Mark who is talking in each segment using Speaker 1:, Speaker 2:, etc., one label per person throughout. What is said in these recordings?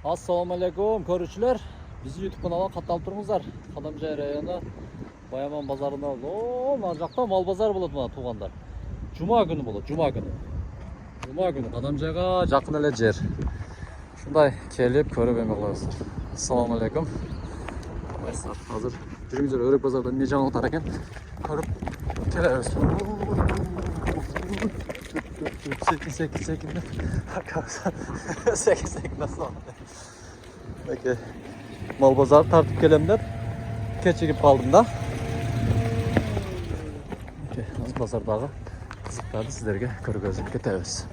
Speaker 1: Assalamu alaikum көрүүчүлөр. Bizi YouTube kanalına katılıp turmuzlar. Kadamjay rayonu Bayaman bazarında. Mana жақта мал базар болады мына туғандар. Жума күні болады, жума күні. Жума күні Kadamjayga жақын эле жер. Шундай келип көрүп эме кылабыздар. Assalamu alaikum. Азыр жүрүңүздөр өрөк базарда эмне жаңылыктар экен көрүп келебиз. Sekin nasıl oldu? Peki mal bazar tartıp gelemler keçigip kaldım da. Az bazardağı kızıklardı sizlerge körü gözlük ketebiz.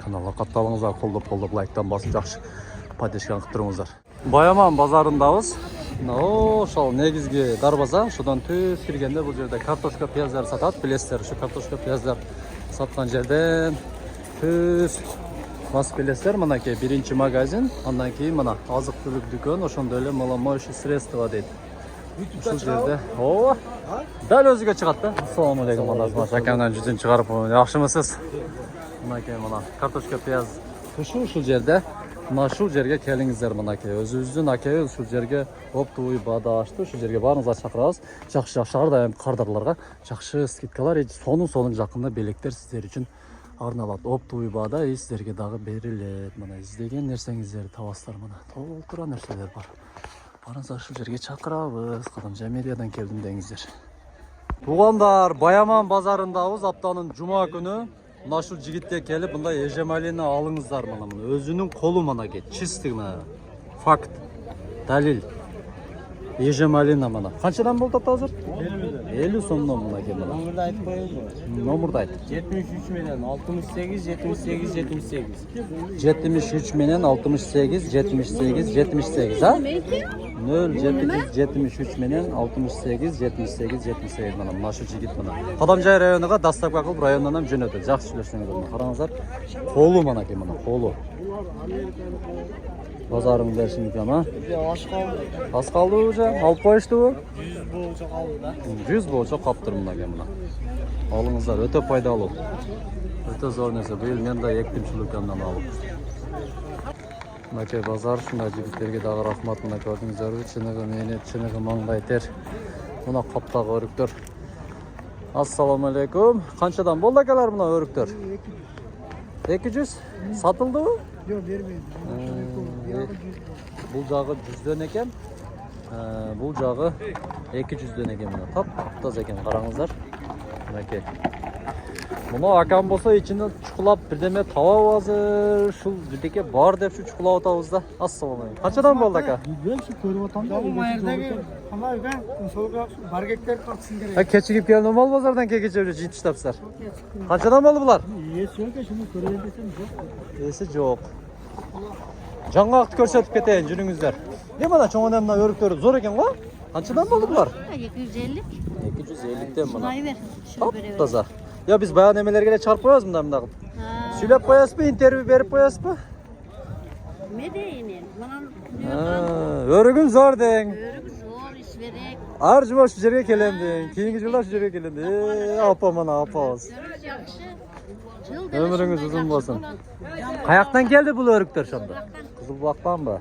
Speaker 1: Kanalga kattalыңыздар, қолдап лайктан басып жақшы поддержканы кылып туруңуздар. Bayaman bazarындабыз. Ошол негизги дарбаза, шудан түз киргенде бул жерде картошка, пияздар сатат, билесиздер. Ушу картошка, пияздар саткан жерден түз бас билесиздер. Мынакей биринчи магазин, андан кийин мына азык-түлүк дүкөн, ошондой эле моющие средства дейт. Ушул жерде. Дал өзүгө чыгат да. Ассаламу алейкум, жакамдан жүзүн чыгарып, жакшымысыз? Мынакей мына картошка, пияз ушул жерде. Мына ушул жерге келиңиздер, мынакей өзүбүздүн акебиз ушул жерге оптовый баада ачты. Ушул жерге баарыңызды чакырабыз. Жакшы ар дайым кардарларга жакшы скидкалар, сонун жакында белектер сиздер үчүн арналат. Оптовый баада сиздерге дагы берилет. Мына издеген нерсеңиздерди табасыздар, мына толтура нерселер бар. Барыңыздар ушул жерге чакырабыз. Kadamjay медиадан келдим деңиздер. Туугандар, Bayaman базарындабыз. Аптанын жума күнү. Мына ушул жигитке келип, мындай эжемалини алыңыздар, мына өзүнүн колу мынакей, чистый мына. Факт, далил. Эжемалина мына. Канчадан болду азыр? 50 сомдон мынакей мына.
Speaker 2: Номерди айтып коеюнбу?
Speaker 1: Номерди айт.
Speaker 2: 73 менен 68 78 78.
Speaker 1: 73 менен 68 78 78, а? 073 менен 68 78 78 мына ушул жигит мына. Kadamjay районуга доставка кылып райондан ham жөнөтөт. Жакшы сүйлөшсөңүздөр. Караңыздар. Колу мынакей мына, колу. Базарың берсин экен, а? Аз калды уже, алып коюштубу?
Speaker 2: 100 болчу калды да.
Speaker 1: 100 болчу каптыр мынакей мына. Алыңыздар, өтө пайдалуу. Өтө зор нерсе. Быйыл мен да эктим шулукандан алып. Мынакей базар, ушундай жигиттерге дагы рахмат. Мына көрдүңүздөрбү, чыныгы мени, чыныгы маңдай тер. Мына каптагы өрүктөр. Ассаламу алейкум. Канчадан болду акалар мына өрүктөр? 200. Сатылдыбы?
Speaker 2: Жок, бербейм.
Speaker 1: Бул жагы 100дөн экен. Бул жагы 200дөн экен мына. Таптаза экен, караңыздар. Мынакей. Мына акам болсо ичинен чукулап бирдеме табап азыр. Ушул бирдеке бар деп шу чукулап атабыз да. Ассаламу алейкум. Канчадан болду ака?
Speaker 2: Билбейм, көрүп атам да. Майырдагы камайга солга бар гектар катсын керек.
Speaker 1: Keçigip келдим мал базардан кече жетиштапсыздар. Канчадан болду булар?
Speaker 2: Эси жок, шуну көрөйүн десем жок.
Speaker 1: Эси жок. Жаңгакты көрсөтүп кетейин, жүрүңүздөр. Мына чоңонан мына өрүктөр зор экен го? Канчадан болду булар?
Speaker 3: 250.
Speaker 1: 250ден мына.
Speaker 3: Шунай бер. Шunu беребер.
Speaker 1: Таза. Ya biz bayağı emelерге çarpıp koyuyoruz munda kılıp. Söylep koyasızbı, interview verip koyasızbı?
Speaker 3: Ne deyinin?
Speaker 1: Örgün zor deyin.
Speaker 3: Örgü zor, iş verek.
Speaker 1: Arjıma şu жерге келем deyin. Keyingi жылдар şu жерге келем deyin. Apa mana apa olsun.
Speaker 3: Örgü jakşı.
Speaker 1: Ömrünüz uzun olsun. Kayaktan geldi bu örüktür şu anda. Kızılbulak'tan mı?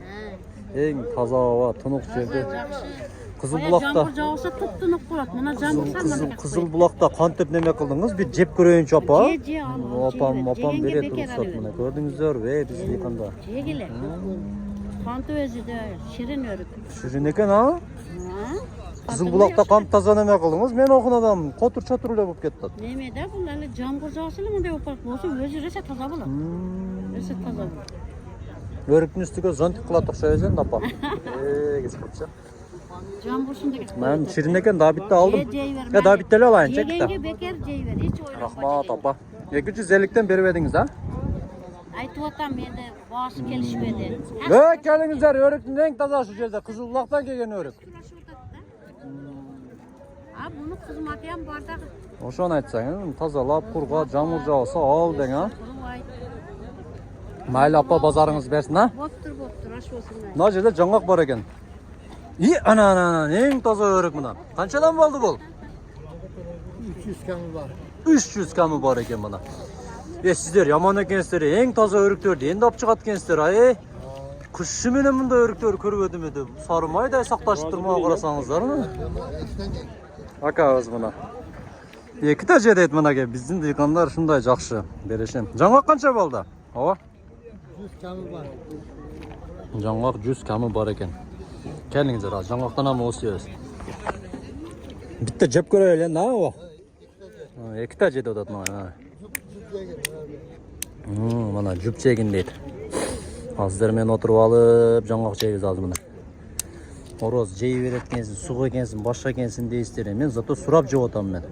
Speaker 1: En taza hava, tunuk жерде. Kızılbulak'ta.
Speaker 3: Жаңбыр жауса туп-тунук болот. Мына жамбырса
Speaker 1: Kızılbulak'ta kantep neme kıldınız? Bir cep göreyinçi apa. Apam bere duruşat mına. Gördünüzdür ve biz yıkanda.
Speaker 3: Жегиле. Кантып өзү да ширин өрүк.
Speaker 1: Şirin eken ha? Kızılbulak'ta kant taza neme kıldınız? Men okun adam kotur çatır öyle bulup kettat.
Speaker 3: Немеде бул эле жамбыр жауса эле мындай болуп болсо өзү ресе таза болот. Ресе таза болот.
Speaker 1: Örüktün üstüge zontik kılat okşayacağın da apa. Geçipçi.
Speaker 3: Жамбырсын деген.
Speaker 1: Ben şirin eken daha bitti aldım. Ya daha bitteli alayın çek de.
Speaker 3: Жегенге бекер жей бер, эч ойлонбой.
Speaker 1: Rahmat apa. 250'den beri verdiniz ha?
Speaker 3: Айтып атам, менде баасы келишпеди.
Speaker 1: Gelinizler örüktün en taza şu жерде. Kızılbulak'tan kelgen örük.
Speaker 3: А, буну кызым атам бар дагы.
Speaker 1: Oşan aytsaң, тазалап, kurga, jamur jausa al deň ha. Mayli apa bazarыңыз bersin ha?
Speaker 3: Боптур, аш болсун.
Speaker 1: Mına жерде жаңгак бар экен. Ana, en taza örük mına. Kançadan boldu bol?
Speaker 2: 300 kamı var.
Speaker 1: 300 kamı var eкен mına. Sizler yaman ekensizler, en taza örüktörдү endi alып чыгат экенсиздер, Kuşu менен мындай өрүктөр көрбөдүм эди. Сарымайдай сакташып турмага карасаңыздармы? Акабыз мына. Эки да жедет мынага биздин дыйкандар ушундай жакшы берешем. Жаңгак канча болду? Ооба.
Speaker 2: 100 kamı var.
Speaker 1: Жаңгак 100 камы бар экен. Келиңиздер, жаңгактан ам осуябыз. Битте жеп көрөлү эле, ооба. Эки да жедет атат мына. Мына жүп жегин дейт. Азыр мен отуруп алып, жаңгак жейбиз азыр мына. Ороз жей берет экенсиң, суга экенсиң, башка экенсиң дейсиздер. Мен зато сурап жеп атам мен.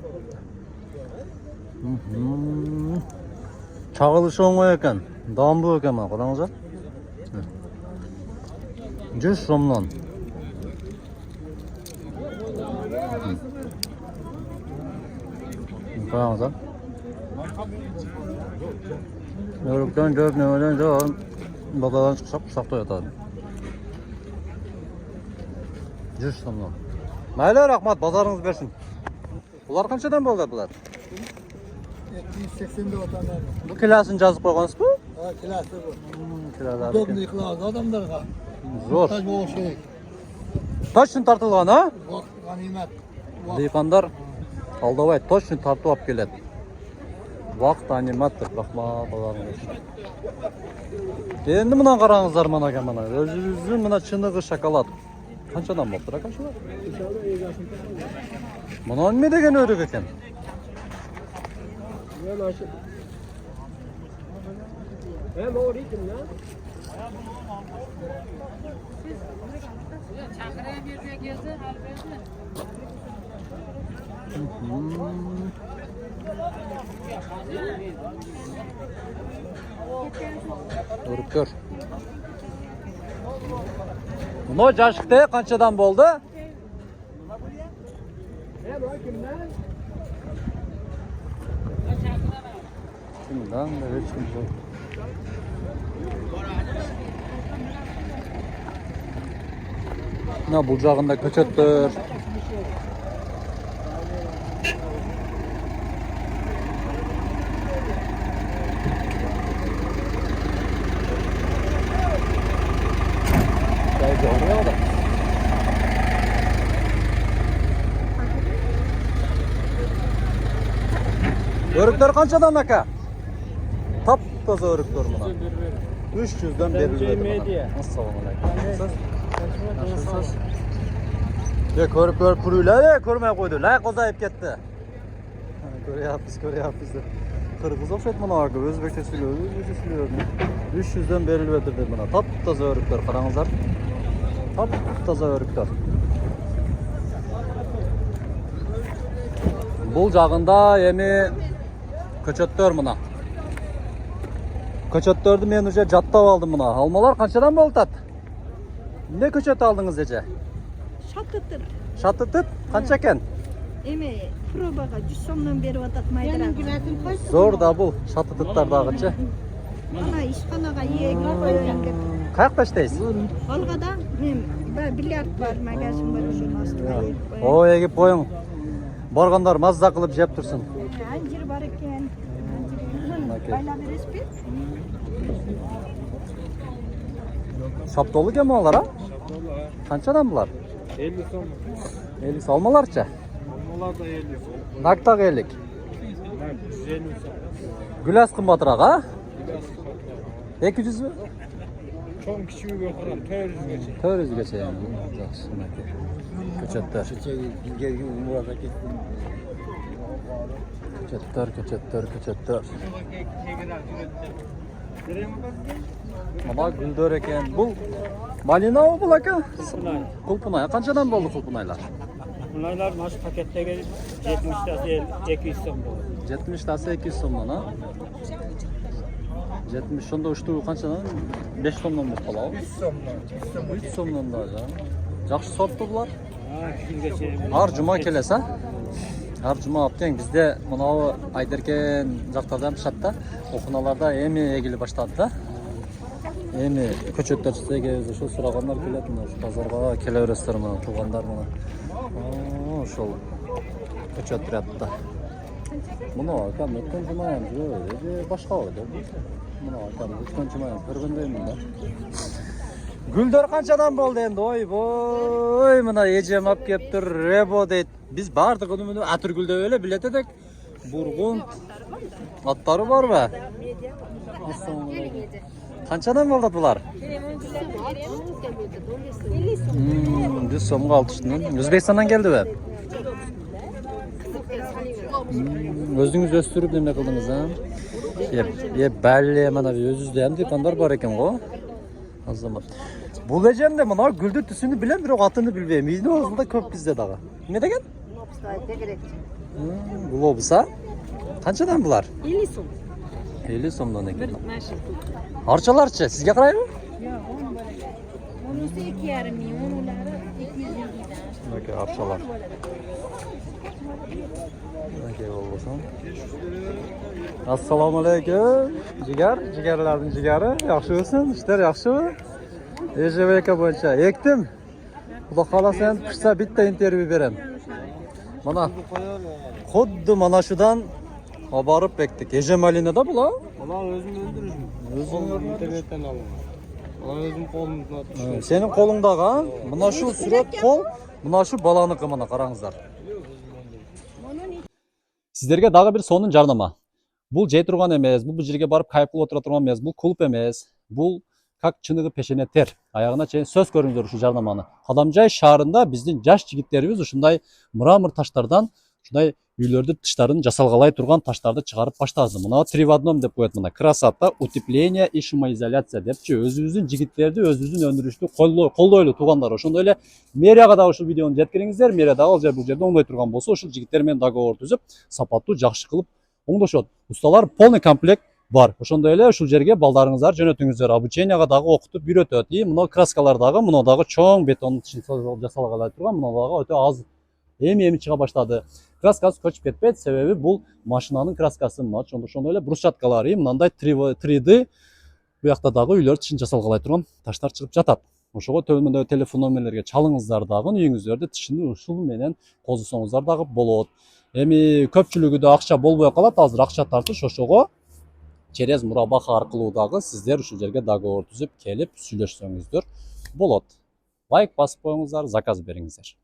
Speaker 1: Чагылышы оңой экен, даамдуу экен мына, караңыздар. 100 сомдон. Қараңыздар. Өріктен жөп немеден жоғын бақадан шақтай атады. 100 сомнан. Мәйлі рахмат, базарыңыз берсін. Бұлар қаншадан болды бұлар?
Speaker 2: 280'de vatanlar.
Speaker 1: Бұл kiloсын жазып қойғансыз бұл?
Speaker 2: Ha kilası bu.
Speaker 1: Kilolar
Speaker 2: Dobni yıkılaz adamlarga.
Speaker 1: Zor.
Speaker 2: Taş boğuş gerek.
Speaker 1: Точно тартылған, а?
Speaker 2: Vakt ganimet.
Speaker 1: Дыйқандар алдабай точно тартып алып келеді. Вақыт аниматтыр, рахмат базарыңыз. Енді мына қараңыздар мынаға мына. Өзіңіздің мына чынығы шоколад. Қаншадан болып тұр, қаншадан? Мұна не деген өрік екен? Өріктер. Мұны жашықты қаншадан болды? Кімдан да ешкім жоқ. Мына бұл жағында көчөттөр. Örüktör kançadan aka? Taptaza örüktör muna. 300'den berilmedi bana. Assalamualaikum. Nasılsınız? Ya körüp pürüyle körmeye koydu. Lay kozayıp gitti. Körüyapız. Kırgız okşaydı bana aka. Özbekçe söylüyor. 300'den berilmedi bana. Taptaza örüktör. Karаңыздар. Taptaza örüktör. Бұл жағында эми көчөттөр мына. Көчөттөрдү мен уже жаттап алдым мына. Алмалар канчадан болтат? Не көчөт алдыңыз эже?
Speaker 4: Шатытып.
Speaker 1: Шатытып канча экен?
Speaker 4: Эме пробага 100 сомдон берип атат майдара.
Speaker 1: Зор да бул шатытыптардагычы.
Speaker 4: Ана ишканага ээге коюн деп.
Speaker 1: Каякта иштейсиз?
Speaker 4: Алгада мен бильярд бар, магазин бар ошонун астына ээгип коюм.
Speaker 1: О, эгип коюң. Баргандар мазда кылып жеп турсун.
Speaker 4: Анжир бар экен. Байла бересизби?
Speaker 1: Саптолу экен алар, а? Канчадан булар?
Speaker 2: 50 som.
Speaker 1: 50 салмаларчы?
Speaker 2: Onlar da 50 som.
Speaker 1: Нактак 50.
Speaker 2: 150 som.
Speaker 1: Гүлас кымбатыраак, а? 200 мü?
Speaker 2: Çoğun küçüğü bakalım 400'e.
Speaker 1: 400 geçeyim. Жақсы, мәке. Көчөттөр. Көчөттөр. Мына гүлдөр экен. Бул малинабы бул экен? Кулпунай. Канчадан болду кулпунайлар?
Speaker 5: Bunlar maç paketteki 70 tası 200 som bo'ladi.
Speaker 1: 70 tası 200 somdan, ha? 70 sonda uçtu kançadan? 5 somdan bolуп калабы? 3 somdan da ja. Жақсы сорту булар.
Speaker 5: Ha, 200
Speaker 1: Ар жума келес, а? Ар жума аптен бизде мынау Айдеркен жактардан пышат да. Окуналарда эми эгили баштады да. Эми көчөттөр чыгабыз, ошол сурагандар келет, мына базарга келе бересиздер, мына туугандар мына. Ошол көчөт жатты. Мына кам өткөн жумаям жөө, башка ойду. Мына кам өткөн жумаям көргөндөймүн да. Гүлдөр канчадан болду энди? Ойбой, мына эжем алып келиптир. Ребо дейт. Биз бардыгын мына атыргүлдөп эле билет эдик. Бургун. Аттары барбы? Ассаламу алейкум. Канчадан болду булар? 100 сомго алышты. Өзбекстандан келдиби? Өзүңүз өстүрүп неме кылдыңыз, а? Бәле, мына өзүздө эм диқандар бар экен го. Азамат. Бул эжемде мына гүлдү түсүнү билем, бирок атыны билбейм. Үйдүн оозунда көп бизде дагы. Эме деген? Глобуса? Канчадан булар?
Speaker 3: 50 сом.
Speaker 1: 50 сомдон экен.
Speaker 3: Наша.
Speaker 1: Арчаларчы, сизге карайбы?
Speaker 3: Yo'q, onu bo'lagan. Unisi 2,5 ming, unulari 220 dan.
Speaker 1: Aka, арчалар. Aka, болбосун. Assalomu alaykum. Jigarlarning jigari. Yaxshimisiz? Ishlar yaxshimi? Ejebeka bo'yicha ekdim. Xudo xolasa ham pishsa bitta intervyu beraman. Mana xuddi mana shudan borib ekdik. Ejemalинада bular.
Speaker 2: Ulan özüm öldürürüm.
Speaker 1: Özüm
Speaker 2: internetten alın. Ulan özüm kolumdan atmış.
Speaker 1: Senin kolundaga mana shu surat qo'l, mana shu balaniki mana qarangizlar. Sizlarga dag'i bir sonun jarnama. Бул жей турган эмес, бул жерге барып кайып кылып отура турган эмес, бул клуб эмес. Бул как чыныгы пешене тер. Аягына чейин сөз көрүңүздөр ушу жарнаманы. Кадамжай шаарында биздин жаш жигиттерибиз ушундай мрамор таштардан ушундай үйлөрдү тыштарын жасалгалай турган таштарды чыгарып баштады. Мына 3 в 1 деп коет мына. Красота, утепление и шумоизоляция депчи өзүбүздүн жигиттерди, өзүбүздүн өндүрүштү колдойлу туугандар. Ошондой эле мэрияга да ушул видеону жеткириңиздер. Мэрия да ал бул жерде оңдой турган болсо, ушул жигиттер менен договор түзүп, сапаттуу жакшы кылып оңдошот. Ustalar полный комплект бар. Ошондой эле ушул жерге балдарыңыздар жөнөтүңүздөр. Обученияга дагы окутуп үйрөтөт. И мына краскалар дагы, мына дагы чоң бетон жасалгалай турган, мына дагы өтө аз эми чыга баштады. Краскасы көчүп кетпейт, себеби бул машинанын краскасы. Мына ошондой эле брусчаткалары, мындай 3D буякта дагы үйлөр тишин жасалгалай турган таштар чыгып жатат. Ошого төмөндөгү телефон номерлерге чалыңыздар дагы, үйүңүздөрдө тишини ушул менен козусоңуздар дагы болот. Эми көпчүлүгү да акча болбой калат, азыр акча тартыш, ошого через мурабаха аркылуу дагы сиздер ушул жерге договор түзүп келип сүйлөшсөңүздөр болот. Лайк басып коюңуздар, заказ бериңиздер.